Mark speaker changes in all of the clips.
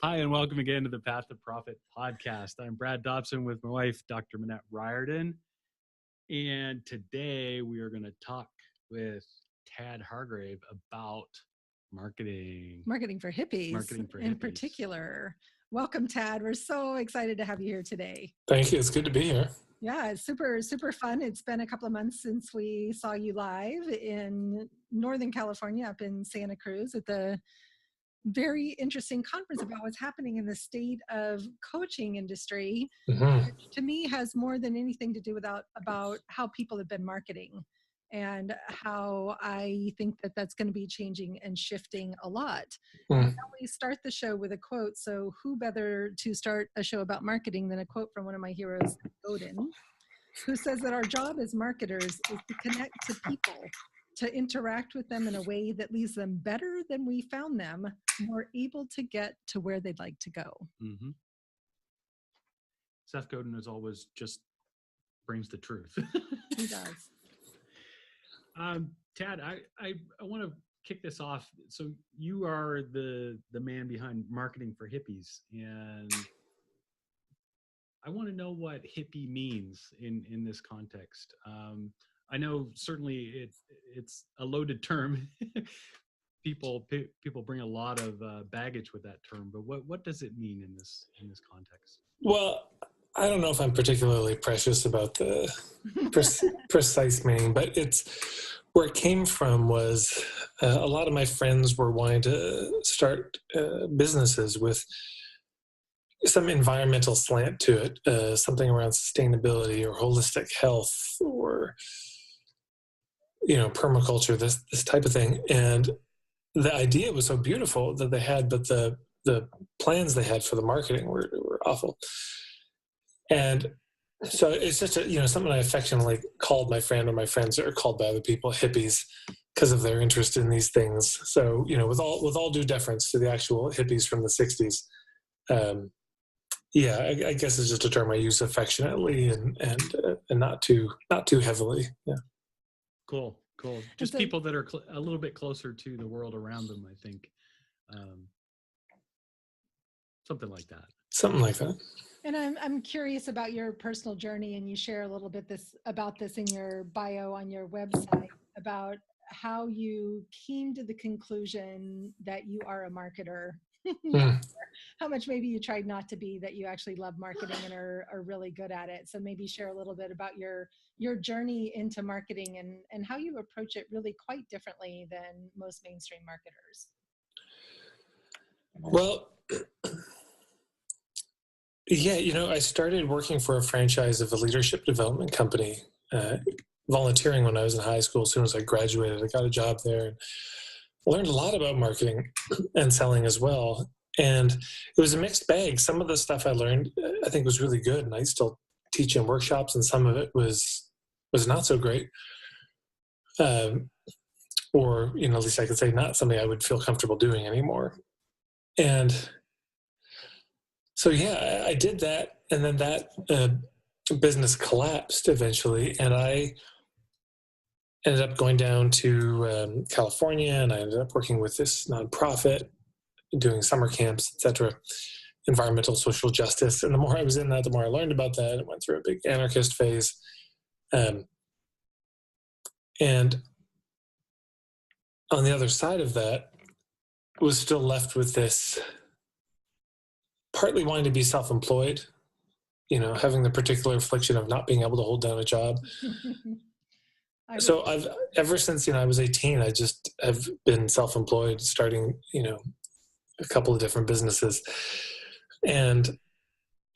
Speaker 1: Hi, and welcome again to the Path to Profit podcast. I'm Brad Dobson with my wife, Dr. Manette Riordan. And today we are going to talk with Tad Hargrave about marketing.
Speaker 2: Marketing for hippies in particular. Welcome, Tad. We're so excited to have you here today.
Speaker 3: Thank you. It's good to be here.
Speaker 2: Yeah, it's super, super fun. It's been a couple of months since we saw you live in Northern California, up in Santa Cruz at the very interesting conference about what's happening in the state of coaching industry, which to me has more than anything to do with about how people have been marketing and how I think that that's going to be changing and shifting a lot. We start the show with a quote. So who better to start a show about marketing than a quote from one of my heroes, Seth Godin, who says that our job as marketers is to connect to people, to interact with them in a way that leaves them better than we found them, more able to get to where they'd like to go.
Speaker 1: Mm-hmm. Seth Godin, as always, just brings the truth.
Speaker 2: He does.
Speaker 1: Tad, I want to kick this off. So you are the man behind Marketing for Hippies, and I want to know what hippie means in this context. I know certainly it's a loaded term. People bring a lot of baggage with that term, but what does it mean in this context?
Speaker 3: Well, I don't know if I'm particularly precious about the precise meaning, but it's where it came from was a lot of my friends were wanting to start businesses with some environmental slant to it, something around sustainability or holistic health or permaculture, this type of thing. And the idea was so beautiful that they had, but the plans they had for the marketing were awful. And so it's just something I affectionately called my friend, or my friends are called by other people hippies because of their interest in these things. So with all due deference to the actual hippies from the 60s, I guess it's just a term I use affectionately and not too heavily. Yeah.
Speaker 1: Cool. Just people that are a little bit closer to the world around them, I think. Something like that.
Speaker 2: And I'm curious about your personal journey, and you share a little bit about this in your bio on your website about how you came to the conclusion that you are a marketer. How much maybe you tried not to be, that you actually love marketing and are really good at it. So maybe share a little bit about your journey into marketing and how you approach it really quite differently than most mainstream marketers.
Speaker 3: Well, I started working for a franchise of a leadership development company, volunteering when I was in high school. As soon as I graduated, I got a job there and learned a lot about marketing and selling as well. And it was a mixed bag. Some of the stuff I learned, I think, was really good, and I still teach in workshops, and some of it was not so great. Or, at least I could say not something I would feel comfortable doing anymore. And so, I did that, and then that business collapsed eventually, and I ended up going down to California, and I ended up working with this nonprofit, doing summer camps, etc., environmental social justice. And the more I was in that, the more I learned about that. It went through a big anarchist phase. And on the other side of that, was still left with this, partly wanting to be self-employed, having the particular affliction of not being able to hold down a job. So I've, ever since, I was 18, I just have been self-employed, starting, a couple of different businesses. And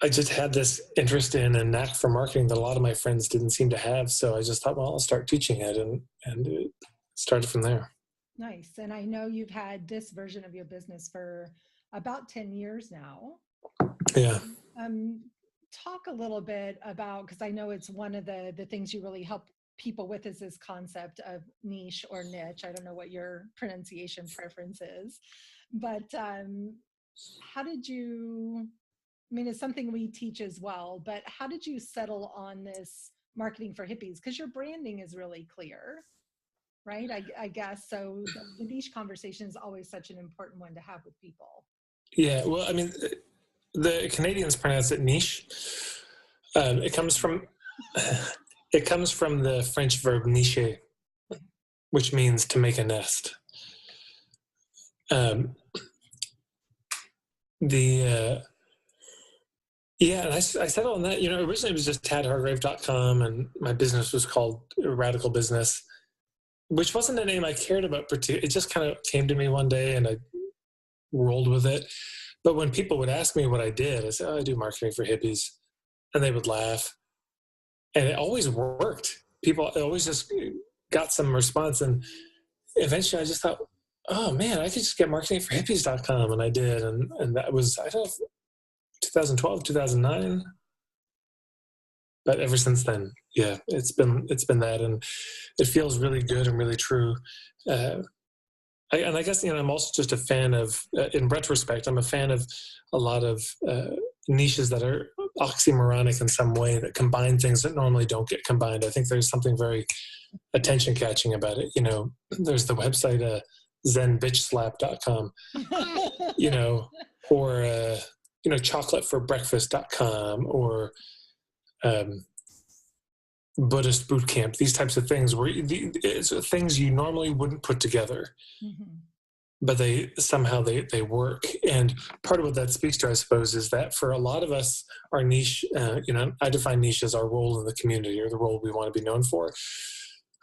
Speaker 3: I just had this interest in and knack for marketing that a lot of my friends didn't seem to have. So I just thought, well, I'll start teaching it, and it started from there.
Speaker 2: Nice. And I know you've had this version of your business for about 10 years now.
Speaker 3: Yeah.
Speaker 2: Talk a little bit about, because I know it's one of the things you really help people with is this concept of niche or niche. I don't know what your pronunciation preference is, but how did you, it's something we teach as well, but how did you settle on this marketing for hippies? Because your branding is really clear, right? I guess. So the niche conversation is always such an important one to have with people.
Speaker 3: Yeah, well, I mean, the Canadians pronounce it niche. It comes from the French verb nicher, which means to make a nest. Yeah, and I settled on that. Originally it was just tadhargrave.com, and my business was called Radical Business, which wasn't a name I cared about particularly. It just kind of came to me one day, and I rolled with it. But when people would ask me what I did, I said, I do marketing for hippies. And they would laugh. And it always worked. People always just got some response. And eventually I just thought, oh man, I could just get marketing for hippies.com. And I did. And that was, I don't know, 2012, 2009. But ever since then, yeah, it's been that. And it feels really good and really true. I guess, I'm also just a fan of, in retrospect, I'm a fan of a lot of niches that are oxymoronic in some way, that combine things that normally don't get combined. I think there's something very attention-catching about it. There's the website zenbitchslap.com, or, chocolateforbreakfast.com, or Buddhist boot camp, these types of things where it's things you normally wouldn't put together, but they somehow they work. And part of what that speaks to, I suppose, is that for a lot of us, our niche, I define niche as our role in the community, or the role we want to be known for.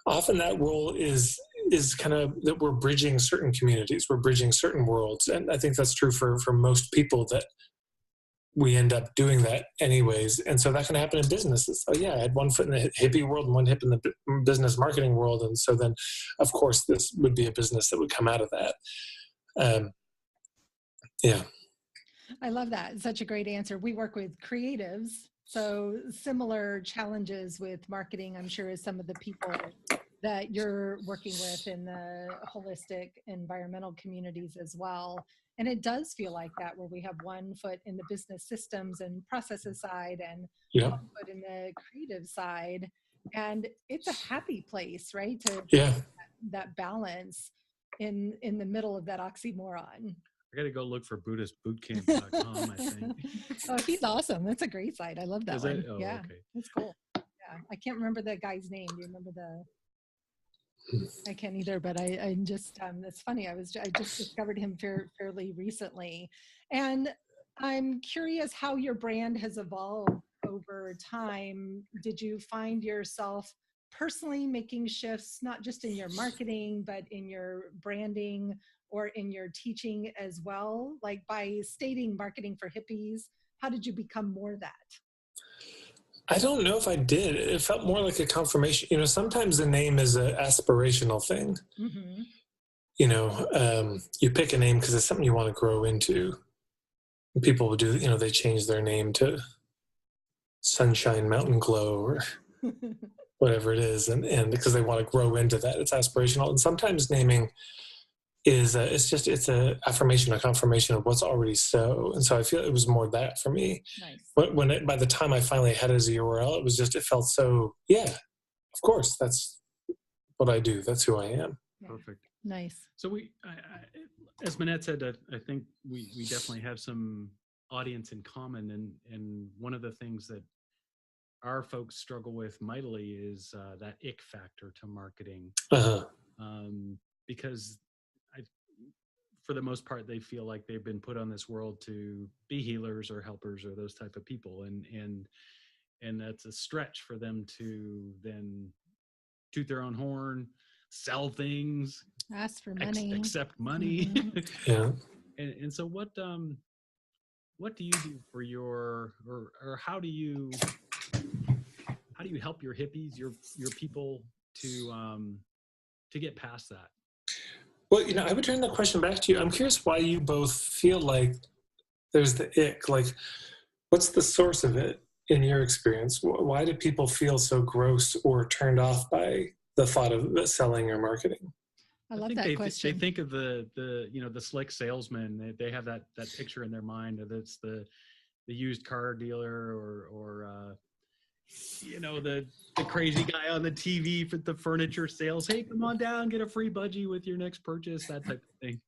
Speaker 3: Often that role is kind of that we're bridging certain communities, we're bridging certain worlds. And I think that's true for most people, that we end up doing that anyways. And so that can happen in businesses. Oh yeah, I had one foot in the hippie world and one hip in the business marketing world. And so then, of course, this would be a business that would come out of that. Yeah.
Speaker 2: I love that. It's such a great answer. We work with creatives, so similar challenges with marketing, I'm sure, as some of the people that you're working with in the holistic environmental communities as well. And it does feel like that, where we have one foot in the business systems and processes side, and one foot in the creative side. And it's a happy place, right? To that balance in the middle of that oxymoron.
Speaker 1: I got to go look for BuddhistBootcamp.com, I think.
Speaker 2: Oh, he's awesome. That's a great site. I love that one.
Speaker 1: Oh,
Speaker 2: yeah,
Speaker 1: okay.
Speaker 2: That's cool. Yeah, I can't remember the guy's name. Do you remember I can't either, but I just, it's funny. I just discovered him fairly recently. And I'm curious how your brand has evolved over time. Did you find yourself personally making shifts, not just in your marketing, but in your branding or in your teaching as well? Like by stating marketing for hippies, how did you become more that?
Speaker 3: I don't know if I did. It felt more like a confirmation. Sometimes the name is an aspirational thing. Mm-hmm. You pick a name because it's something you want to grow into. And people will do, they change their name to Sunshine Mountain Glow or whatever it is. And because they want to grow into that, it's aspirational. And sometimes naming is it's a affirmation, a confirmation of what's already so. And so I feel it was more that for me. Nice. But by the time I finally had it as a URL, it felt so, yeah, of course, that's what I do. That's who I am.
Speaker 2: Yeah.
Speaker 1: Perfect.
Speaker 2: Nice.
Speaker 1: So as Manette said, I think we definitely have some audience in common. And one of the things that our folks struggle with mightily is that ick factor to marketing. Because for the most part, they feel like they've been put on this world to be healers or helpers or those type of people. And that's a stretch for them to then toot their own horn, sell things,
Speaker 2: ask for money,
Speaker 1: accept money.
Speaker 3: Mm-hmm. Yeah.
Speaker 1: And so what do you do for your, or how do you help your hippies, your people to get past that?
Speaker 3: Well, I would turn the question back to you. I'm curious why you both feel like there's the ick. Like, what's the source of it in your experience? Why do people feel so gross or turned off by the thought of selling or marketing?
Speaker 2: I love that question.
Speaker 1: They think of the slick salesman. They have that picture in their mind that it's the used car dealer or the crazy guy on the TV for the furniture sales. Hey, come on down, get a free budgie with your next purchase, that type of thing.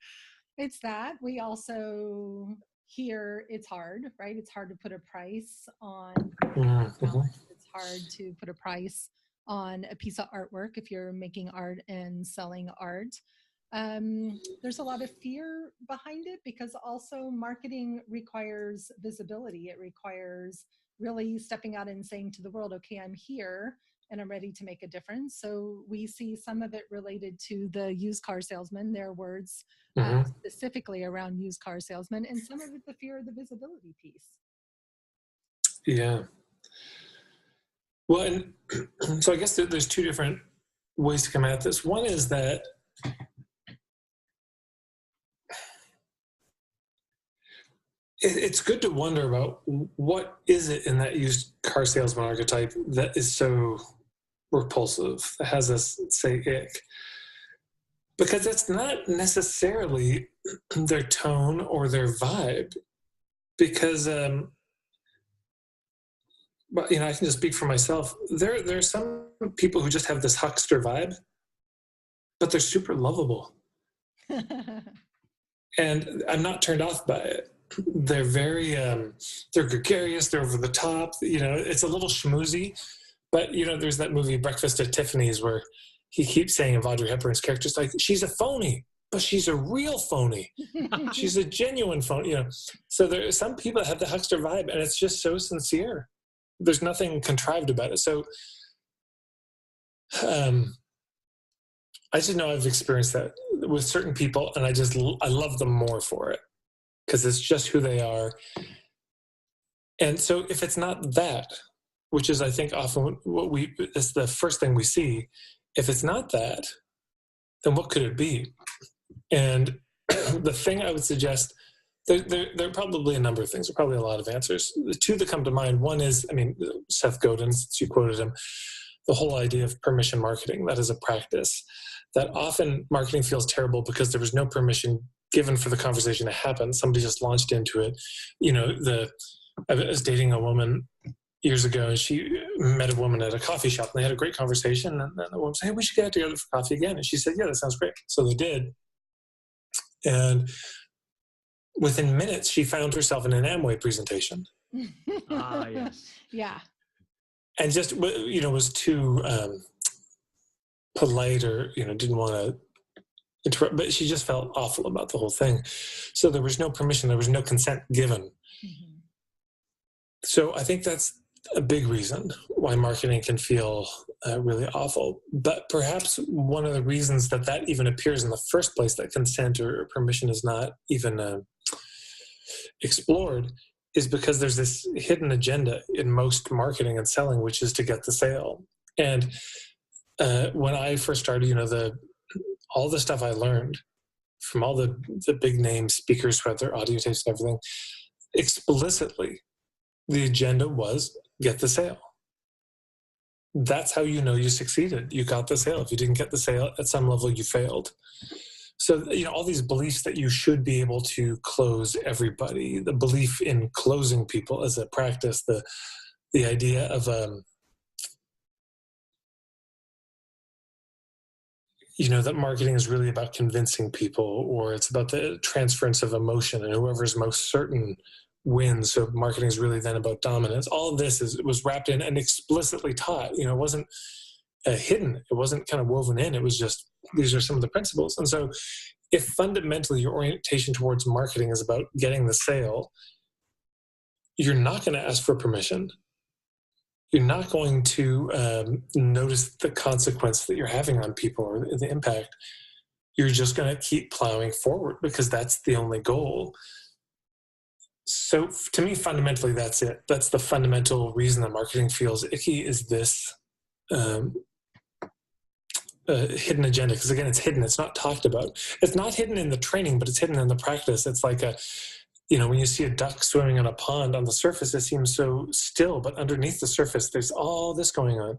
Speaker 2: It's that. We also here it's hard, right? It's hard to put a price on
Speaker 3: Mm-hmm.
Speaker 2: it's hard to put a price on a piece of artwork if you're making art and selling art. There's a lot of fear behind it because also marketing requires visibility. It requires really stepping out and saying to the world, okay, I'm here and I'm ready to make a difference. So we see some of it related to the used car salesman, their words specifically around used car salesmen, and some of it the fear of the visibility piece.
Speaker 3: Yeah. Well, and so I guess there's two different ways to come at this. One is that it's good to wonder about what is it in that used car salesman archetype that is so repulsive, that has us say ick. Because it's not necessarily their tone or their vibe. Because, but I can just speak for myself. There are some people who just have this huckster vibe, but they're super lovable. And I'm not turned off by it. They're very, they're gregarious, they're over the top, it's a little schmoozy. But, there's that movie Breakfast at Tiffany's where he keeps saying of Audrey Hepburn's character, like, she's a phony, but she's a real phony. She's a genuine phony, So there are some people that have the huckster vibe, and it's just so sincere. There's nothing contrived about it. So I just know I've experienced that with certain people, and I love them more for it because it's just who they are. And so if it's not that, which is, I think, often it's the first thing we see. If it's not that, then what could it be? And the thing I would suggest, there are probably a number of things. There are probably a lot of answers. The two that come to mind, one is, Seth Godin, since you quoted him, the whole idea of permission marketing. That is a practice that often marketing feels terrible because there was no permission given for the conversation to happen. Somebody just launched into it. I was dating a woman years ago, and she met a woman at a coffee shop, and they had a great conversation. And then the woman said, hey, we should get together for coffee again. And she said, yeah, that sounds great. So they did. And within minutes, she found herself in an Amway presentation.
Speaker 1: Yes.
Speaker 2: Yeah.
Speaker 3: And just, was too polite or, didn't want to interrupt, but she just felt awful about the whole thing. So there was no permission. There was no consent given. Mm-hmm. So I think that's a big reason why marketing can feel really awful. But perhaps one of the reasons that even appears in the first place, that consent or permission is not even explored, is because there's this hidden agenda in most marketing and selling, which is to get the sale. And when I first started, all the stuff I learned from all the big name speakers who had their audio tapes and everything, explicitly, the agenda was get the sale. That's how you succeeded. You got the sale. If you didn't get the sale, at some level you failed. So, all these beliefs that you should be able to close everybody, the belief in closing people as a practice, the idea of, that marketing is really about convincing people, or it's about the transference of emotion, and whoever's most certain wins. So marketing is really then about dominance. All of this was wrapped in and explicitly taught. It wasn't hidden. It wasn't kind of woven in. It was just, these are some of the principles. And so if fundamentally your orientation towards marketing is about getting the sale, you're not going to ask for permission. You're not going to notice the consequence that you're having on people or the impact. You're just going to keep plowing forward because that's the only goal. So to me, fundamentally, that's it. That's the fundamental reason that marketing feels icky, is this hidden agenda. Because again, it's hidden. It's not talked about. It's not hidden in the training, but it's hidden in the practice. It's like when you see a duck swimming in a pond, on the surface, it seems so still, but underneath the surface, there's all this going on.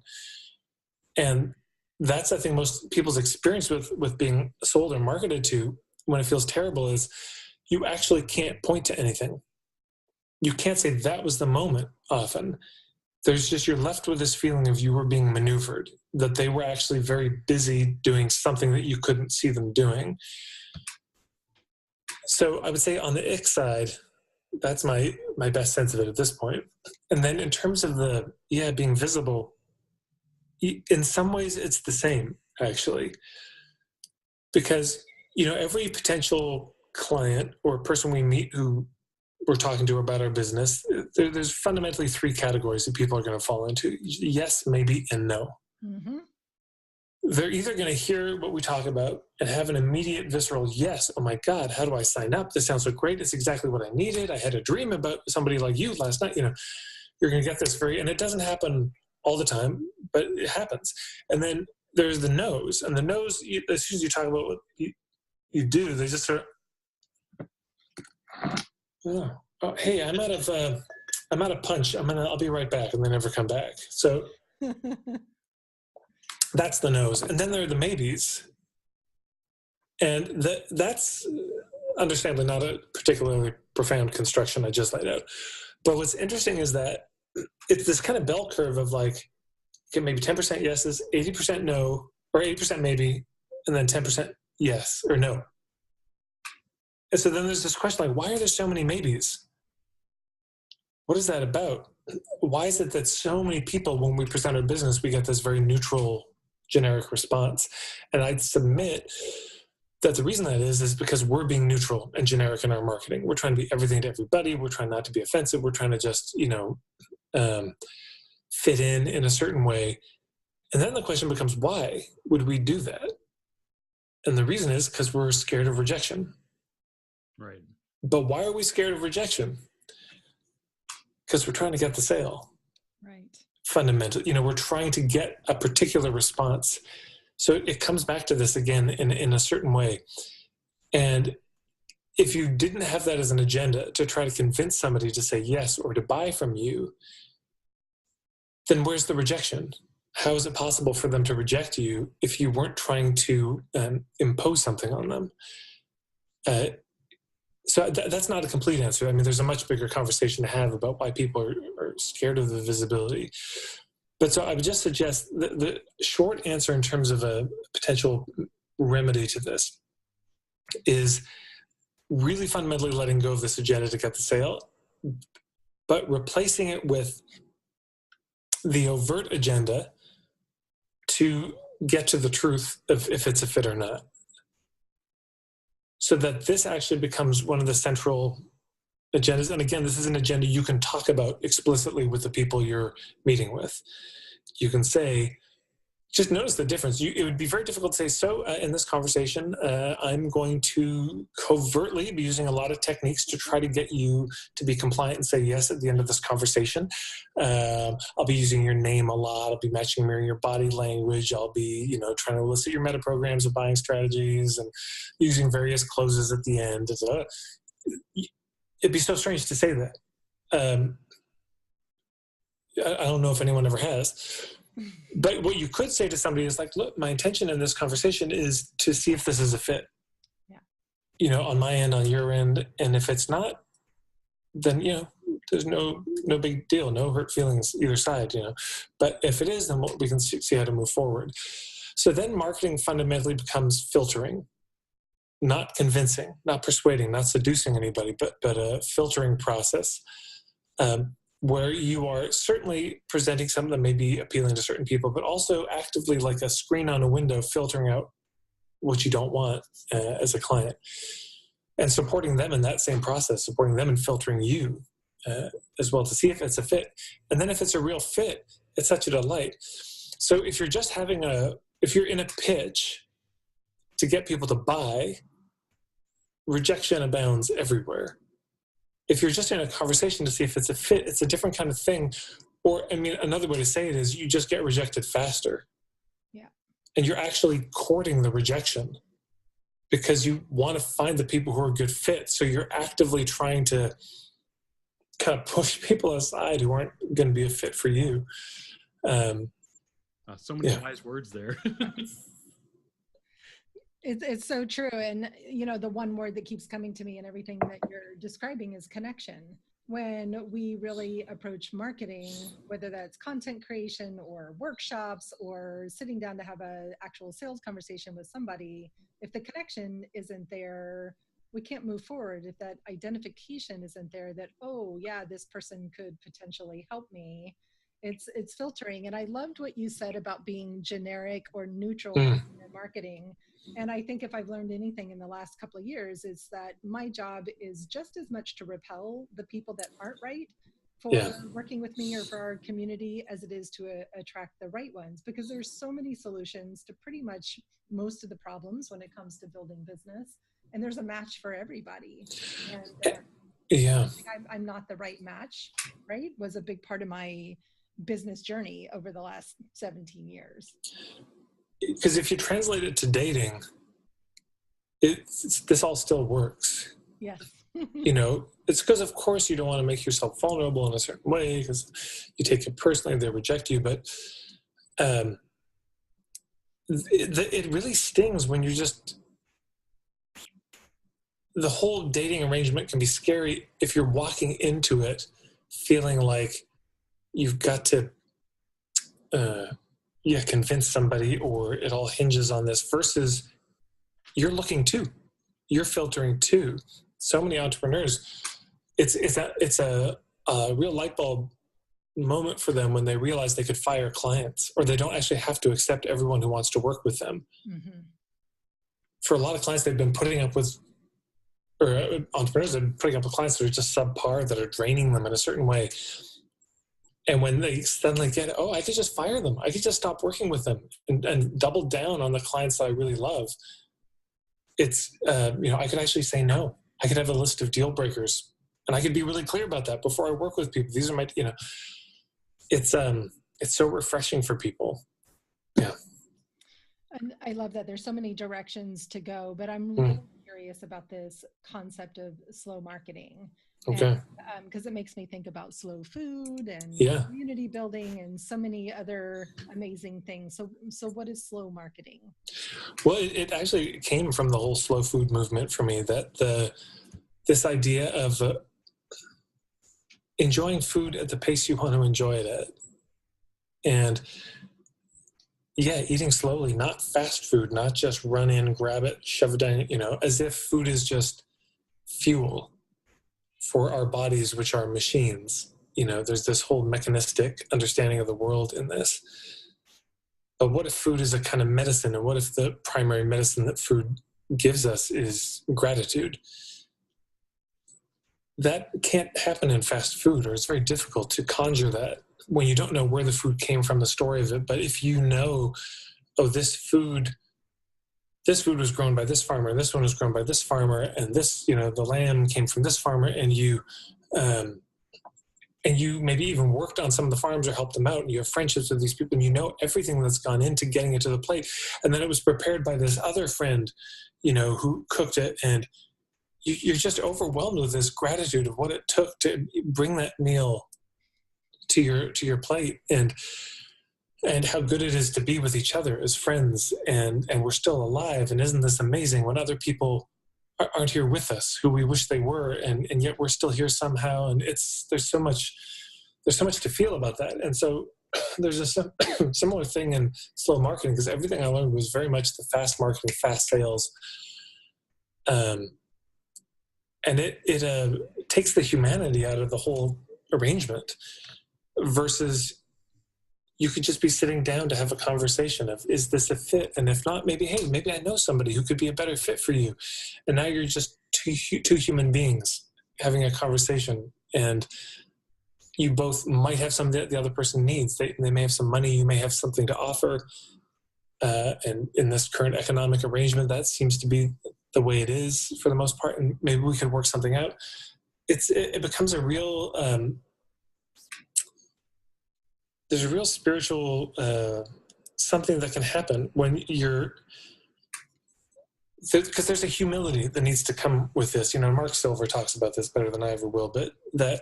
Speaker 3: And that's, I think, most people's experience with being sold or marketed to when it feels terrible is you actually can't point to anything. You can't say that was the moment often. There's just, you're left with this feeling of you were being maneuvered, that they were actually very busy doing something that you couldn't see them doing. So I would say on the ick side, That's my best sense of it at this point. And then in terms of being visible, in some ways it's the same, actually, because every potential client or person we meet who we're talking to about our business, there's fundamentally three categories that people are going to fall into: yes, maybe, and no.
Speaker 2: Mm-hmm.
Speaker 3: They're either going to hear what we talk about and have an immediate visceral yes, oh my God, how do I sign up? This sounds so great. It's exactly what I needed. I had a dream about somebody like you last night. You're going to get this and it doesn't happen all the time, but it happens. And then there's the no's, and the no's, as soon as you talk about what you do, they just sort of, oh, hey, I'm out of punch. I'll be right back, and they never come back. So that's the no's. And then there are the maybes. And that's understandably not a particularly profound construction I just laid out. But what's interesting is that it's this kind of bell curve of like, okay, maybe 10% yeses, 80% no, or 80% maybe, and then 10% yes or no. And so then there's this question like, why are there so many maybes? What is that about? Why is it that so many people, when we present our business, we get this very neutral, generic response? And I'd submit that the reason that is because we're being neutral and generic in our marketing. We're trying to be everything to everybody. We're trying not to be offensive. We're trying to just, fit in a certain way. And then the question becomes, why would we do that? And the reason is because we're scared of rejection.
Speaker 1: Right.
Speaker 3: But why are we scared of rejection? Because we're trying to get the sale.
Speaker 2: Right.
Speaker 3: Fundamentally, we're trying to get a particular response. So it comes back to this again in a certain way. And if you didn't have that as an agenda to try to convince somebody to say yes or to buy from you, then where's the rejection? How is it possible for them to reject you if you weren't trying to impose something on them? So that's not a complete answer. I mean, there's a much bigger conversation to have about why people are scared of the visibility. But so I would just suggest the short answer in terms of a potential remedy to this is really fundamentally letting go of this agenda to get the sale, but replacing it with the overt agenda to get to the truth of if it's a fit or not. So that this actually becomes one of the central agendas. And again, this is an agenda you can talk about explicitly with the people you're meeting with. You can say, just notice the difference. It would be very difficult to say, so in this conversation, I'm going to covertly be using a lot of techniques to try to get you to be compliant and say yes at the end of this conversation. I'll be using your name a lot. I'll be mirroring your body language. I'll be, trying to elicit your meta programs of buying strategies and using various closes at the end. It'd be so strange to say that. I don't know if anyone ever has. But what you could say to somebody is like, look, my intention in this conversation is to see if this is a fit. Yeah. On my end, on your end. And if it's not, then, there's no big deal, no hurt feelings either side, But if it is, then we can see how to move forward. So then marketing fundamentally becomes filtering, not convincing, not persuading, not seducing anybody, but a filtering process. Where you are certainly presenting something that may be appealing to certain people, but also actively like a screen on a window, filtering out what you don't want as a client, and supporting them in that same process, supporting them in filtering you as well to see if it's a fit. And then if it's a real fit, it's such a delight. So if you're just if you're in a pitch to get people to buy, rejection abounds everywhere. If you're just in a conversation to see if it's a fit, it's a different kind of thing. Or, another way to say it is you just get rejected faster.
Speaker 2: Yeah.
Speaker 3: And you're actually courting the rejection because you want to find the people who are a good fit. So you're actively trying to kind of push people aside who aren't going to be a fit for you.
Speaker 1: So many wise words there.
Speaker 2: It's so true. And, the one word that keeps coming to me in everything that you're describing is connection. When we really approach marketing, whether that's content creation or workshops or sitting down to have an actual sales conversation with somebody, if the connection isn't there, we can't move forward if that identification isn't there, that, oh yeah, this person could potentially help me. It's filtering. And I loved what you said about being generic or neutral in your marketing. And I think if I've learned anything in the last couple of years, is that my job is just as much to repel the people that aren't right for working with me or for our community as it is to attract the right ones, because there's so many solutions to pretty much most of the problems when it comes to building business, and there's a match for everybody. And I'm not the right match, right, was a big part of my business journey over the last 17 years.
Speaker 3: Because if you translate it to dating, this all still works.
Speaker 2: Yes.
Speaker 3: You know, it's because, of course, you don't want to make yourself vulnerable in a certain way because you take it personally, they reject you. But it really stings when you just, the whole dating arrangement can be scary if you're walking into it feeling like you've got to convince somebody, or it all hinges on this, versus you're looking too, you're filtering too. So many entrepreneurs, it's a real light bulb moment for them when they realize they could fire clients, or they don't actually have to accept everyone who wants to work with them. Mm-hmm. For a lot of clients, they've been putting up with, or entrepreneurs have been putting up with clients that are just subpar, that are draining them in a certain way. And when they suddenly get, oh, I could just fire them, I could just stop working with them and double down on the clients that I really love. It's, I could actually say no. I could have a list of deal breakers, and I could be really clear about that before I work with people. These are my, it's so refreshing for people. Yeah.
Speaker 2: And I love that there's so many directions to go, but I'm really curious about this concept of slow marketing.
Speaker 3: Okay.
Speaker 2: Because it makes me think about slow food and community building and so many other amazing things. So what is slow marketing?
Speaker 3: Well, it actually came from the whole slow food movement for me, that this idea of enjoying food at the pace you want to enjoy it at. And eating slowly, not fast food, not just run in, grab it, shove it down, as if food is just fuel for our bodies, which are machines. There's this whole mechanistic understanding of the world in this. But what if food is a kind of medicine? And what if the primary medicine that food gives us is gratitude? That can't happen in fast food, or it's very difficult to conjure that when you don't know where the food came from, the story of it. But if you know, this food was grown by this farmer, and this one was grown by this farmer, and this, the lamb came from this farmer, and you maybe even worked on some of the farms or helped them out, and you have friendships with these people, and you know everything that's gone into getting it to the plate. And then it was prepared by this other friend, who cooked it, and you're just overwhelmed with this gratitude of what it took to bring that meal to your plate, and how good it is to be with each other as friends, and we're still alive. And isn't this amazing when other people aren't here with us, who we wish they were, and yet we're still here somehow. And there's so much to feel about that. And so there's a similar thing in slow marketing, because everything I learned was very much the fast marketing, fast sales. And it takes the humanity out of the whole arrangement, versus you could just be sitting down to have a conversation of, is this a fit? And if not, maybe I know somebody who could be a better fit for you. And now you're just two human beings having a conversation, and you both might have something that the other person needs. They may have some money, you may have something to offer. And in this current economic arrangement, that seems to be the way it is for the most part. And maybe we could work something out. It becomes a real, there's a real spiritual something that can happen when because there's a humility that needs to come with this. Mark Silver talks about this better than I ever will, but that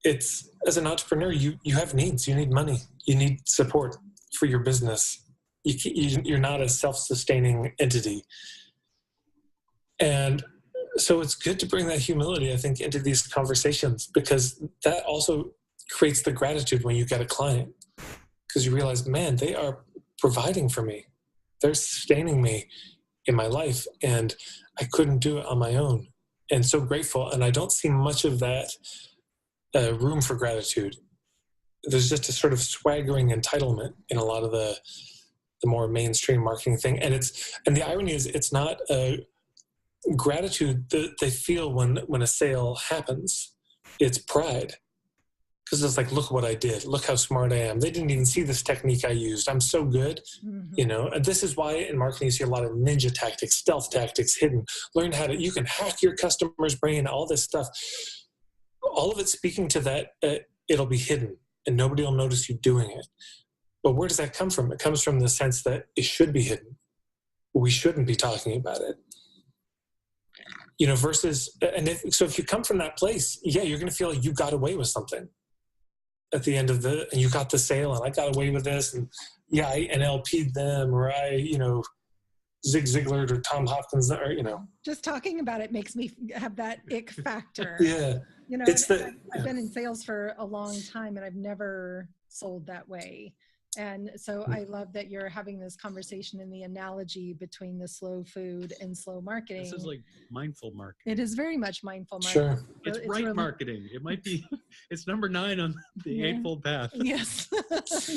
Speaker 3: it's, as an entrepreneur, you have needs. You need money. You need support for your business. You're not a self-sustaining entity. And so it's good to bring that humility, I think, into these conversations, because that also creates the gratitude when you get a client, because you realize, man, they are providing for me. They're sustaining me. in my life, and I couldn't do it on my own. And so grateful. And I don't see much of that room for gratitude. There's just a sort of swaggering entitlement in a lot of the more mainstream marketing thing. And the irony is, it's not gratitude that they feel when a sale happens. It's pride. Because it's like, look what I did. Look how smart I am. They didn't even see this technique I used. I'm so good, And this is why in marketing you see a lot of ninja tactics, stealth tactics, hidden. Learn you can hack your customer's brain, all this stuff. All of it speaking to that, it'll be hidden and nobody will notice you doing it. But where does that come from? It comes from the sense that it should be hidden. We shouldn't be talking about it. Versus, so if you come from that place, yeah, you're going to feel like you got away with something at the end of and you got the sale and I got away with this, and yeah, I NLP'd them, or I, Zig Ziglar or Tom Hopkins, or,
Speaker 2: Just talking about it makes me have that ick factor.
Speaker 3: Yeah.
Speaker 2: I've been in sales for a long time and I've never sold that way. And so I love that you're having this conversation in the analogy between the slow food and slow marketing.
Speaker 1: This is like mindful marketing.
Speaker 2: It is very much mindful marketing.
Speaker 3: Sure.
Speaker 1: It's right really marketing. It might be, it's number 9 on the Eightfold Path.
Speaker 2: Yes,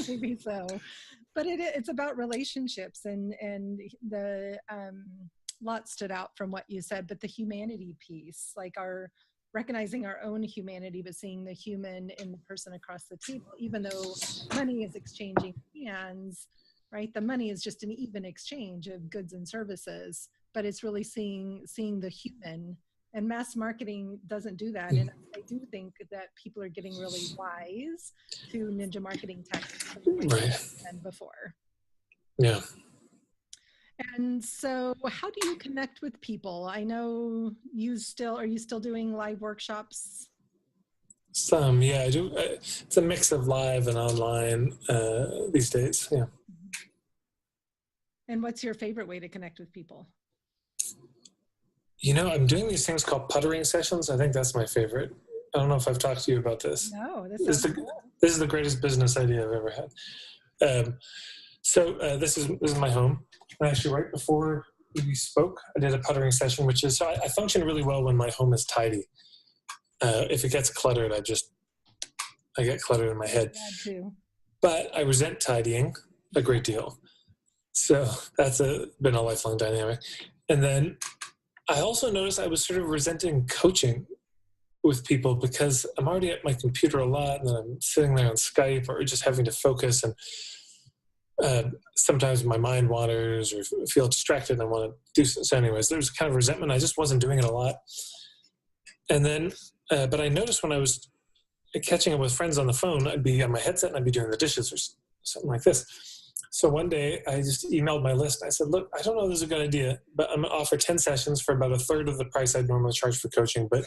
Speaker 2: maybe so. But it's about relationships, and the lot stood out from what you said, but the humanity piece, like recognizing our own humanity, but seeing the human in the person across the table, even though money is exchanging hands, right? The money is just an even exchange of goods and services, but it's really seeing the human, and mass marketing doesn't do that. And I do think that people are getting really wise to ninja marketing tactics than before.
Speaker 3: Yeah.
Speaker 2: And so how do you connect with people? I know are you still doing live workshops?
Speaker 3: Some, yeah, I do. It's a mix of live and online these days. Yeah.
Speaker 2: And what's your favorite way to connect with people?
Speaker 3: I'm doing these things called puttering sessions. I think that's my favorite. I don't know if I've talked to you about this.
Speaker 2: No, this sounds cool.
Speaker 3: This is the greatest business idea I've ever had. So this is my home. And actually, right before we spoke, I did a puttering session, which is, so I function really well when my home is tidy. If it gets cluttered, I get cluttered in my head.
Speaker 2: Yeah, too.
Speaker 3: But I resent tidying a great deal. So that's been a lifelong dynamic. And then I also noticed I was sort of resenting coaching with people because I'm already at my computer a lot, and then I'm sitting there on Skype or just having to focus, and sometimes my mind wanders or feel distracted and I want to do so. Anyways, there's kind of resentment. I just wasn't doing it a lot. And then, but I noticed when I was catching up with friends on the phone, I'd be on my headset and I'd be doing the dishes or something like this. So one day I just emailed my list and I said, look, I don't know if this is a good idea, but I'm going to offer 10 sessions for about a third of the price I'd normally charge for coaching. But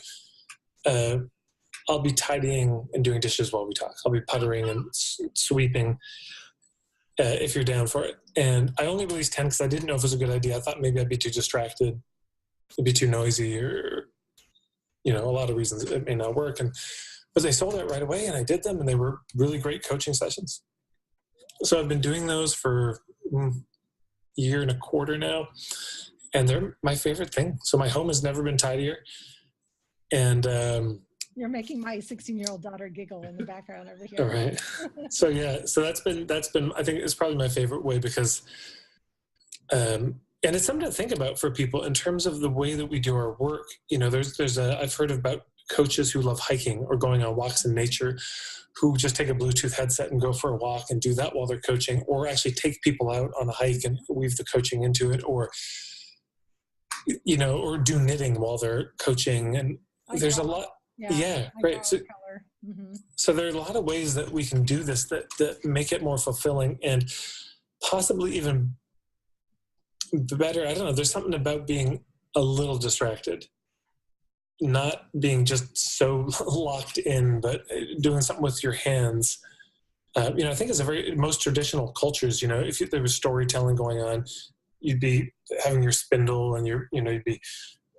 Speaker 3: I'll be tidying and doing dishes while we talk. I'll be puttering and sweeping. If you're down for it. And I only released 10 because I didn't know if it was a good idea. I thought maybe I'd be too distracted. It'd be too noisy, or, a lot of reasons it may not work. But they sold out right away, and I did them, and they were really great coaching sessions. So I've been doing those for a year and a quarter now, and they're my favorite thing. So my home has never been tidier. And
Speaker 2: you're making my 16-year-old daughter giggle in the background over here.
Speaker 3: All right. So yeah, so that's been, I think it's probably my favorite way because, and it's something to think about for people in terms of the way that we do our work. I've heard about coaches who love hiking or going on walks in nature, who just take a Bluetooth headset and go for a walk and do that while they're coaching, or actually take people out on a hike and weave the coaching into it, or do knitting while they're coaching. And there's a lot. Yeah, great. So there are a lot of ways that we can do this that make it more fulfilling and possibly even better. I don't know. There's something about being a little distracted, not being just so locked in, but doing something with your hands. I think it's most traditional cultures, if there was storytelling going on, you'd be having your spindle and you'd be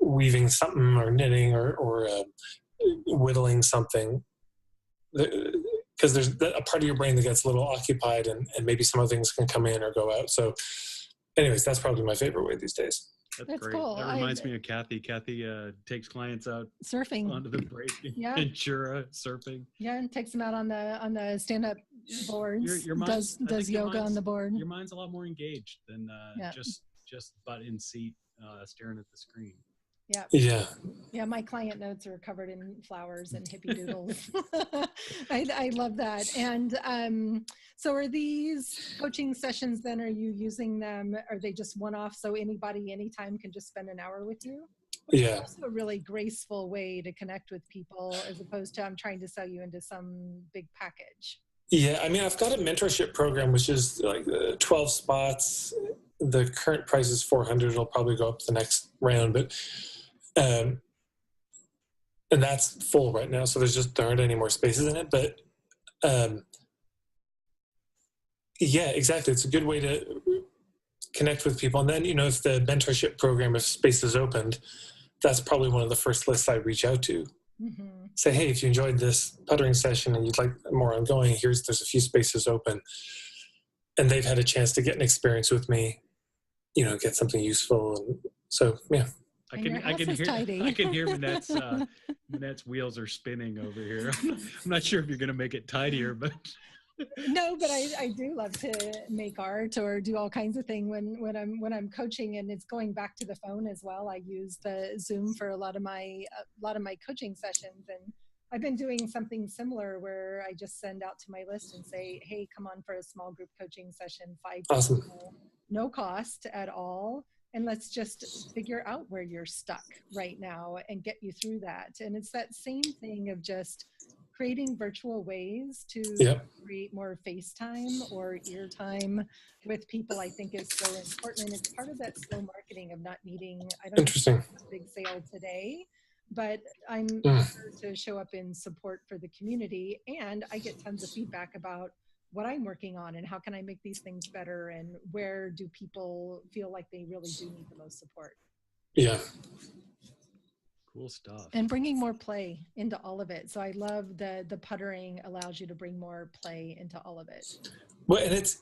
Speaker 3: weaving something or knitting or whittling something, because there's a part of your brain that gets a little occupied, and maybe some other things can come in or go out. So anyways, that's probably my favorite way these days.
Speaker 1: That's great.
Speaker 2: cool.
Speaker 1: That reminds me of Kathy. Kathy takes clients out
Speaker 2: Surfing.
Speaker 1: onto the break
Speaker 2: Yeah.
Speaker 1: in Jura, surfing.
Speaker 2: Yeah, and takes them out on the stand-up boards.
Speaker 1: Your mind's,
Speaker 2: does yoga on the board.
Speaker 1: Your mind's a lot more engaged than
Speaker 2: Yeah.
Speaker 1: just butt in seat staring at the screen.
Speaker 2: Yeah.
Speaker 3: Yeah.
Speaker 2: Yeah, my client notes are covered in flowers and hippie doodles. I love that. And so are these coaching sessions then, are you using them, are they just one-off so anybody anytime can just spend an hour with you? Which is also a really graceful way to connect with people as opposed to I'm trying to sell you into some big package.
Speaker 3: Yeah, I mean, I've got a mentorship program, which is like 12 spots. The current price is $400. It'll probably go up the next round, but and that's full right now. So there aren't any more spaces in it. But yeah, exactly. It's a good way to connect with people. And then, if the mentorship program, if space is opened, that's probably one of the first lists I reach out to.
Speaker 2: Mm-hmm.
Speaker 3: Say, hey, if you enjoyed this puttering session and you'd like more ongoing, there's a few spaces open. And they've had a chance to get an experience with me, get something useful. And so, yeah.
Speaker 1: I can hear Manette's wheels are spinning over here. I'm not sure if you're going to make it tidier, but
Speaker 2: no, but I do love to make art or do all kinds of things when I'm coaching, and it's going back to the phone as well. I use the Zoom for a lot of my coaching sessions, and I've been doing something similar where I just send out to my list and say, hey, come on for a small group coaching session, 5
Speaker 3: Awesome.
Speaker 2: people, no cost at all. And let's just figure out where you're stuck right now and get you through that. And it's that same thing of just creating virtual ways to create more FaceTime or ear time with people, I think is so important. And it's part of that slow marketing of not needing, I don't know, a big sale today, but I'm here to show up in support for the community. And I get tons of feedback about what I'm working on and how can I make these things better and where do people feel like they really do need the most support.
Speaker 3: Yeah.
Speaker 1: Cool stuff.
Speaker 2: And bringing more play into all of it. So I love the puttering allows you to bring more play into all of it.
Speaker 3: Well, and it's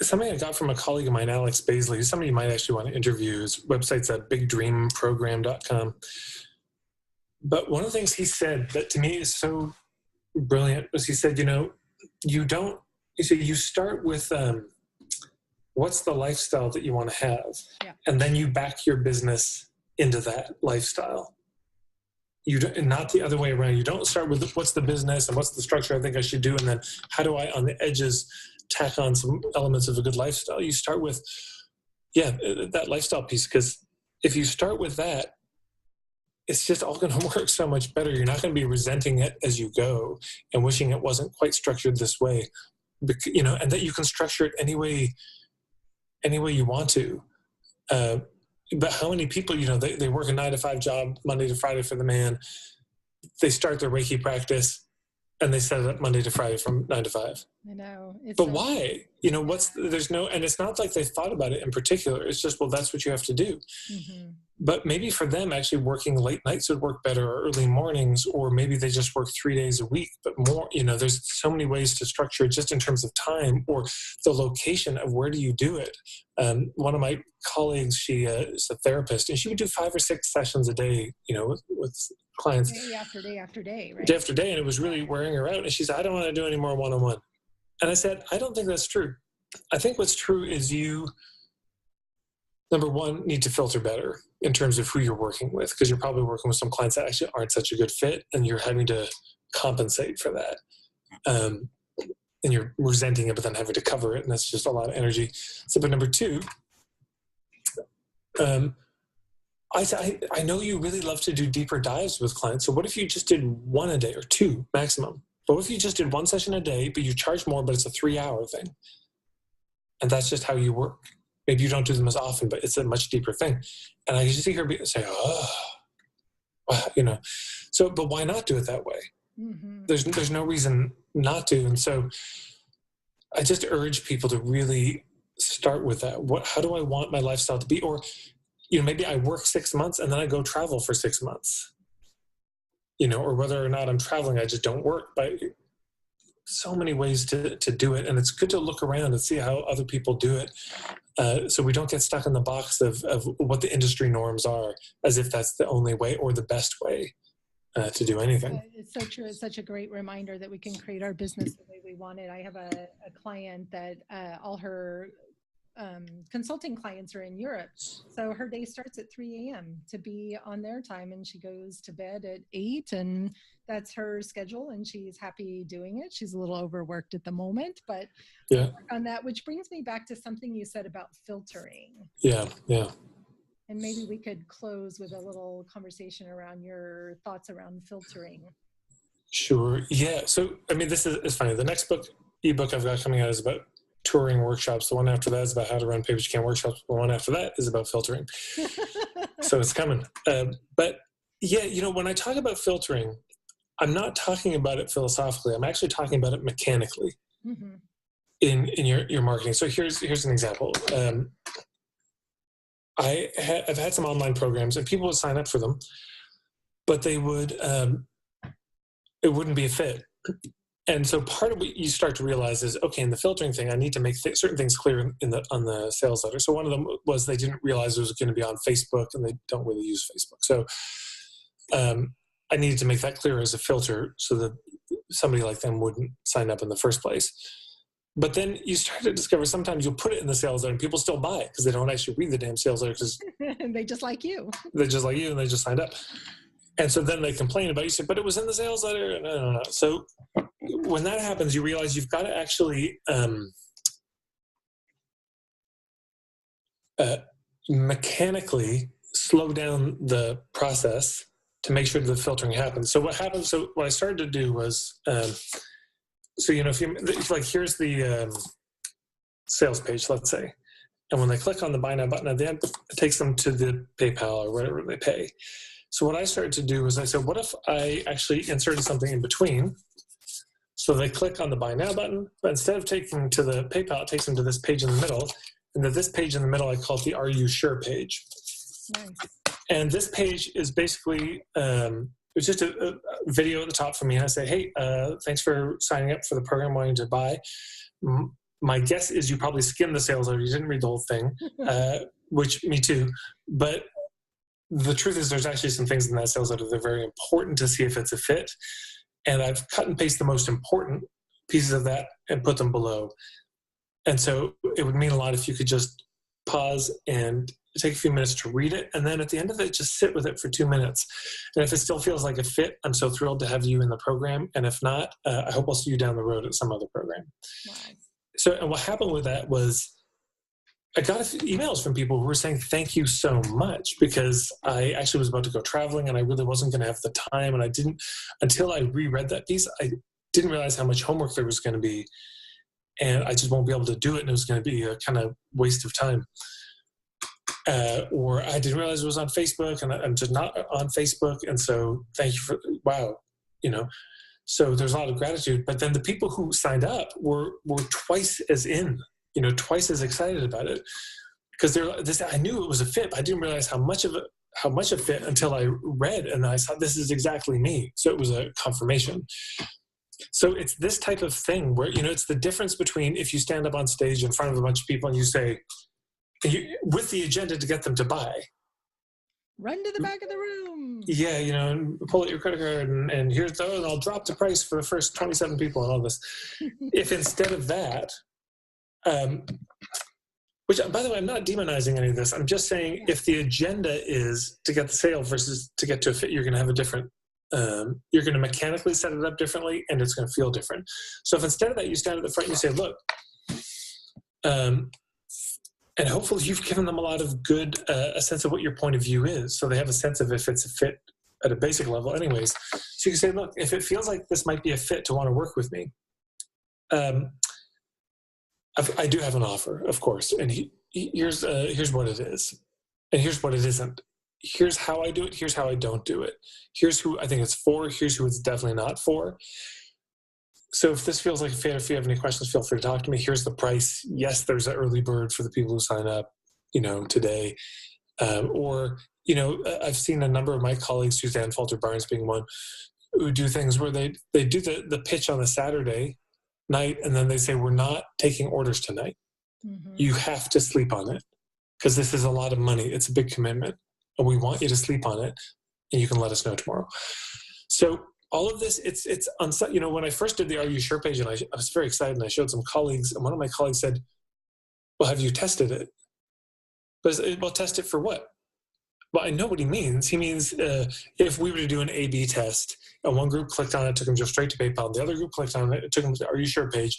Speaker 3: something I got from a colleague of mine, Alex Baisley, who's somebody you might actually want to interview. His website's at bigdreamprogram.com. But one of the things he said that to me is so brilliant was he said, you start with what's the lifestyle that you want to have, and then you back your business into that lifestyle. Not the other way around. You don't start with what's the business and what's the structure I think I should do, and then how do I on the edges tack on some elements of a good lifestyle. You start with that lifestyle piece, because if you start with that, it's just all going to work so much better. You're not going to be resenting it as you go and wishing it wasn't quite structured this way, and that you can structure it any way you want to. But how many people, they work a 9-to-5 job, Monday to Friday for the man. They start their Reiki practice and they set it up Monday to Friday from 9 to 5.
Speaker 2: I know.
Speaker 3: But why? And it's not like they thought about it in particular. It's just, well, that's what you have to do. Mm-hmm. But maybe for them, actually working late nights would work better, or early mornings, or maybe they just work 3 days a week. But more, there's so many ways to structure it just in terms of time or the location of where do you do it. One of my colleagues, she is a therapist, and she would do 5 or 6 sessions a day, with clients.
Speaker 2: Day after day after day, right?
Speaker 3: Day after day, and it was really wearing her out. And she said, I don't want to do any more one-on-one. And I said, I don't think that's true. I think what's true is you, number one, need to filter better in terms of who you're working with, because you're probably working with some clients that actually aren't such a good fit, and you're having to compensate for that. And you're resenting it, but then having to cover it, and that's just a lot of energy. So, but number two, I know you really love to do deeper dives with clients. So what if you just did 1 a day or 2 maximum? But what if you just did 1 session a day, but you charge more, but it's a 3-hour thing? And that's just how you work. Maybe you don't do them as often, but it's a much deeper thing. And I can just see her say, So, but why not do it that way? Mm-hmm. There's no reason not to. And so I just urge people to really start with that. How do I want my lifestyle to be? Or, maybe I work 6 months and then I go travel for 6 months, or whether or not I'm traveling, I just don't work. But so many ways to do it, and it's good to look around and see how other people do it, so we don't get stuck in the box of what the industry norms are, as if that's the only way or the best way to do anything.
Speaker 2: It's so true. It's such a great reminder that we can create our business the way we want it. I have a client that all her consulting clients are in Europe. So her day starts at 3 a.m. to be on their time, and she goes to bed at 8, and that's her schedule, and she's happy doing it. She's a little overworked at the moment, but
Speaker 3: yeah,
Speaker 2: on that, which brings me back to something you said about filtering.
Speaker 3: Yeah.
Speaker 2: And maybe we could close with a little conversation around your thoughts around filtering.
Speaker 3: Sure. Yeah. So, I mean, this is funny. The next ebook I've got coming out is about touring workshops. The one after that is about how to run pay-per-you can workshops. The one after that is about filtering. So it's coming. But yeah, when I talk about filtering, I'm not talking about it philosophically. I'm actually talking about it mechanically in your marketing. So here's an example. I've had some online programs, and people would sign up for them, but they would it wouldn't be a fit. And so part of what you start to realize is, okay, in the filtering thing, I need to make certain things clear on the sales letter. So one of them was they didn't realize it was going to be on Facebook, and they don't really use Facebook. So I needed to make that clear as a filter so that somebody like them wouldn't sign up in the first place. But then you start to discover sometimes you'll put it in the sales letter and people still buy it because they don't actually read the damn sales letter because
Speaker 2: they just like you.
Speaker 3: They're just like you, and they just signed up. And so then they complain about you, say, but it was in the sales letter. No. So when that happens, you realize you've got to actually mechanically slow down the process to make sure the filtering happens. So what I started to do was, if you like, here's the sales page, let's say, and when they click on the buy now button at the end, it takes them to the PayPal or whatever they pay. So what I started to do is I said, what if I actually inserted something in between? So they click on the buy now button, but instead of taking them to the PayPal, it takes them to this page in the middle. And this page in the middle, I call it the Are You Sure page.
Speaker 2: Nice.
Speaker 3: And this page is basically, it's just a video at the top for me. And I say, hey, thanks for signing up for the program, wanting to buy. My guess is you probably skimmed the sales letter. You didn't read the whole thing, which me too. But the truth is there's actually some things in that sales letter that are very important to see if it's a fit. And I've cut and pasted the most important pieces of that and put them below. And so it would mean a lot if you could just pause and take a few minutes to read it. And then at the end of it, just sit with it for 2 minutes. And if it still feels like a fit, I'm so thrilled to have you in the program. And if not, I hope I'll see you down the road at some other program.
Speaker 2: Nice.
Speaker 3: So, and what happened with that was I got a few emails from people who were saying, thank you so much, because I actually was about to go traveling and I really wasn't going to have the time. And I didn't, until I reread that piece, I didn't realize how much homework there was going to be. And I just won't be able to do it. And it was going to be a kind of waste of time. Or I didn't realize it was on Facebook, and I'm just not on Facebook. And so thank you for, wow, so there's a lot of gratitude. But then the people who signed up were twice as twice as excited about it, because I knew it was a fit, but I didn't realize how much a fit until I read, and I saw this is exactly me. So it was a confirmation. So it's this type of thing where, it's the difference between if you stand up on stage in front of a bunch of people and you say, with the agenda to get them to buy,
Speaker 2: run to the back of the room. Yeah,
Speaker 3: and pull out your credit card and here's and I'll drop the price for the first 27 people and all this. If instead of that, which, by the way, I'm not demonizing any of this. I'm just saying if the agenda is to get the sale versus to get to a fit, you're going to have a different, you're going to mechanically set it up differently, and it's going to feel different. So if instead of that, you stand at the front and you say, look, and hopefully you've given them a lot of good, a sense of what your point of view is. So they have a sense of if it's a fit at a basic level anyways. So you can say, look, if it feels like this might be a fit to want to work with me, I do have an offer, of course. And here's what it is. And here's what it isn't. Here's how I do it. Here's how I don't do it. Here's who I think it's for. Here's who it's definitely not for. So if this feels like a fit, if you have any questions, feel free to talk to me. Here's the price. Yes, there's an early bird for the people who sign up, today. I've seen a number of my colleagues, Suzanne Falter Barnes being one, who do things where they do the pitch on a Saturday, night, and then they say, we're not taking orders tonight.
Speaker 2: Mm-hmm.
Speaker 3: You have to sleep on it because this is a lot of money. It's a big commitment, and we want you to sleep on it, and you can let us know tomorrow. So all of this, it's when I first did the Are You Sure page, and I was very excited, and I showed some colleagues, and one of my colleagues said, well, have you tested it? But well, test it for what? Well, I know what he means. He means if we were to do an A/B test, and one group clicked on it, took them just straight to PayPal, and the other group clicked on it, took them to the Are You Sure page,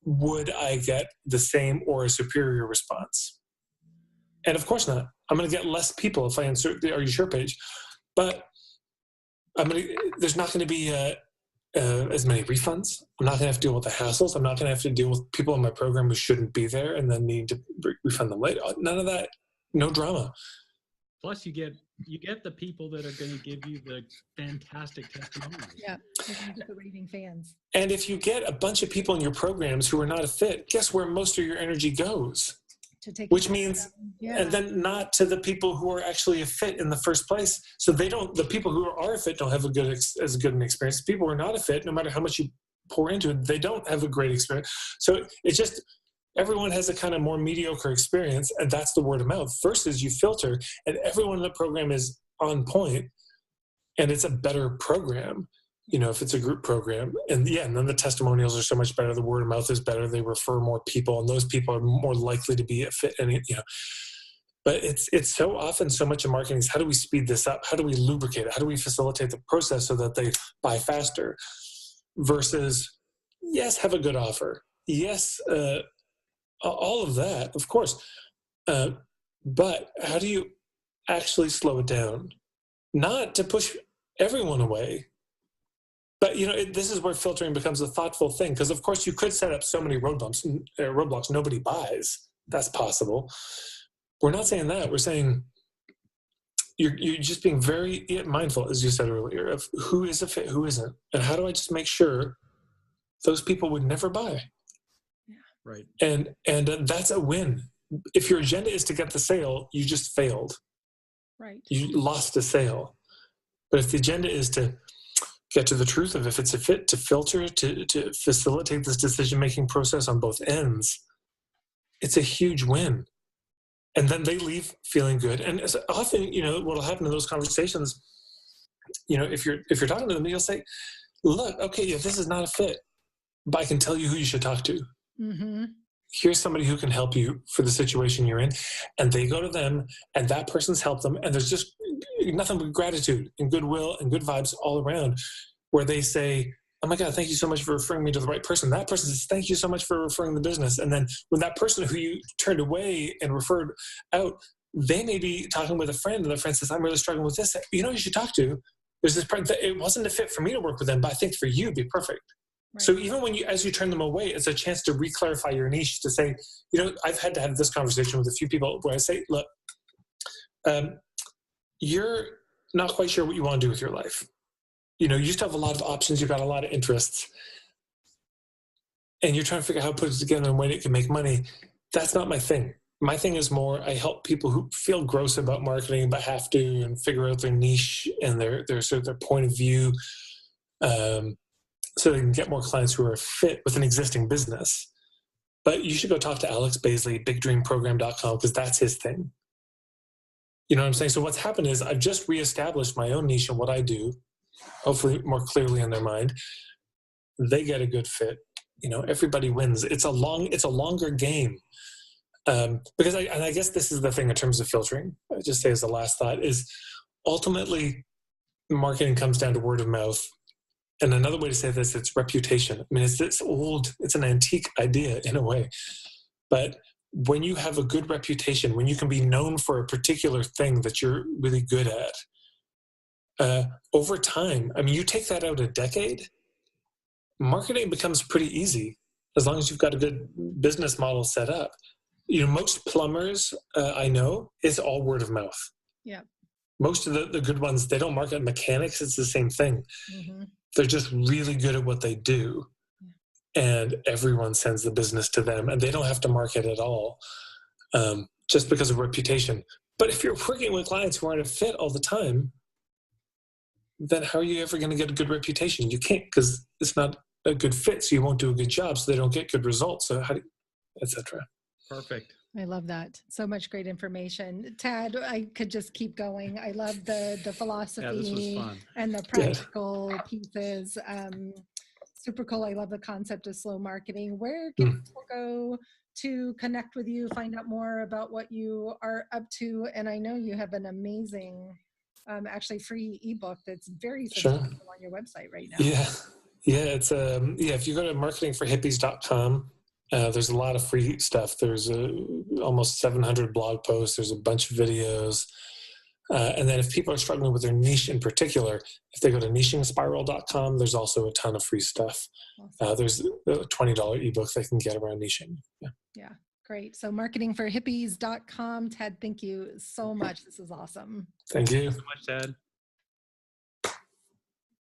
Speaker 3: would I get the same or a superior response? And of course not. I'm going to get less people if I insert the Are You Sure page, but there's not going to be as many refunds. I'm not going to have to deal with the hassles. I'm not going to have to deal with people in my program who shouldn't be there and then need to refund them later. None of that. No drama.
Speaker 1: Plus, you get the people that are going to give you the fantastic testimonials.
Speaker 2: Yeah, you're going to get the raving fans.
Speaker 3: And if you get a bunch of people in your programs who are not a fit, guess where most of your energy goes? Which means, and then not to the people who are actually a fit in the first place. So the people who are a fit don't have as good an experience. People who are not a fit, no matter how much you pour into it, they don't have a great experience. So it's just, everyone has a kind of more mediocre experience, and that's the word of mouth. Versus you filter, and everyone in the program is on point, and it's a better program. If it's a group program, and then the testimonials are so much better. The word of mouth is better. They refer more people, and those people are more likely to be a fit. And but it's so often so much of marketing is how do we speed this up? How do we lubricate it? How do we facilitate the process so that they buy faster? Versus, yes, have a good offer. Yes, all of that, of course. But how do you actually slow it down? Not to push everyone away. But, this is where filtering becomes a thoughtful thing. Because, of course, you could set up so many roadblocks nobody buys. That's possible. We're not saying that. We're saying you're just being very mindful, as you said earlier, of who is a fit, who isn't. And how do I just make sure those people would never buy?
Speaker 2: Yeah.
Speaker 1: Right.
Speaker 3: And that's a win. If your agenda is to get the sale, you just failed.
Speaker 2: Right.
Speaker 3: You lost a sale. But if the agenda is to get to the truth of if it's a fit, to filter, to facilitate this decision-making process on both ends, it's a huge win. And then they leave feeling good. And as often, what will happen in those conversations, if you're talking to them, you'll say, look, okay, yeah, this is not a fit, but I can tell you who you should talk to.
Speaker 2: Mm-hmm.
Speaker 3: Here's somebody who can help you for the situation you're in. And they go to them, and that person's helped them. And there's just nothing but gratitude and goodwill and good vibes all around, where they say, oh my God, thank you so much for referring me to the right person. That person says, thank you so much for referring the business. And then when that person who you turned away and referred out, they may be talking with a friend, and the friend says, I'm really struggling with this. You should talk to. There's this part that it wasn't a fit for me to work with them, but I think for you it'd be perfect. Right. So even as you turn them away, it's a chance to re-clarify your niche, to say, I've had to have this conversation with a few people where I say, look, you're not quite sure what you want to do with your life. You still have a lot of options. You've got a lot of interests, and you're trying to figure out how to put it together in a way that can make money. That's not my thing. My thing is more, I help people who feel gross about marketing but have to, and figure out their niche and their sort of their point of view, so they can get more clients who are fit with an existing business. But you should go talk to Alex Baisley, bigdreamprogram.com, because that's his thing. You know what I'm saying? So what's happened is I've just reestablished my own niche and what I do, hopefully more clearly in their mind. They get a good fit. Everybody wins. It's a longer game. Because I guess this is the thing in terms of filtering. I just say as the last thought is, ultimately, marketing comes down to word of mouth. And another way to say this, it's reputation. I mean, it's an antique idea in a way. But when you have a good reputation, when you can be known for a particular thing that you're really good at, over time, I mean, you take that out a decade, marketing becomes pretty easy as long as you've got a good business model set up. Most plumbers I know, it's all word of mouth.
Speaker 2: Yeah.
Speaker 3: Most of the good ones, they don't market. Mechanics, it's the same thing.
Speaker 2: Mm-hmm.
Speaker 3: They're just really good at what they do. And everyone sends the business to them, and they don't have to market at all, just because of reputation. But if you're working with clients who aren't a fit all the time, then how are you ever going to get a good reputation? You can't, because it's not a good fit, so you won't do a good job, so they don't get good results. So how do, etc.
Speaker 1: Perfect.
Speaker 2: I love that. So much great information. Tad, I could just keep going. I love the philosophy
Speaker 1: Yeah, this was fun.
Speaker 2: and the practical pieces. Super cool. I love the concept of slow marketing. Where can people go to connect with you, find out more about what you are up to? And I know you have an amazing, actually free ebook that's very substantial on your website right now.
Speaker 3: Yeah, it's if you go to marketingforhippies.com, there's a lot of free stuff. There's almost 700 blog posts. There's a bunch of videos. And then if people are struggling with their niche in particular, if they go to nichingspiral.com, there's also a ton of free stuff. Awesome. There's a $20 ebook they can get around niching.
Speaker 2: Yeah, great. So marketingforhippies.com. Ted, thank you so much. This is awesome.
Speaker 3: Thank you.
Speaker 1: Thanks so much, Ted.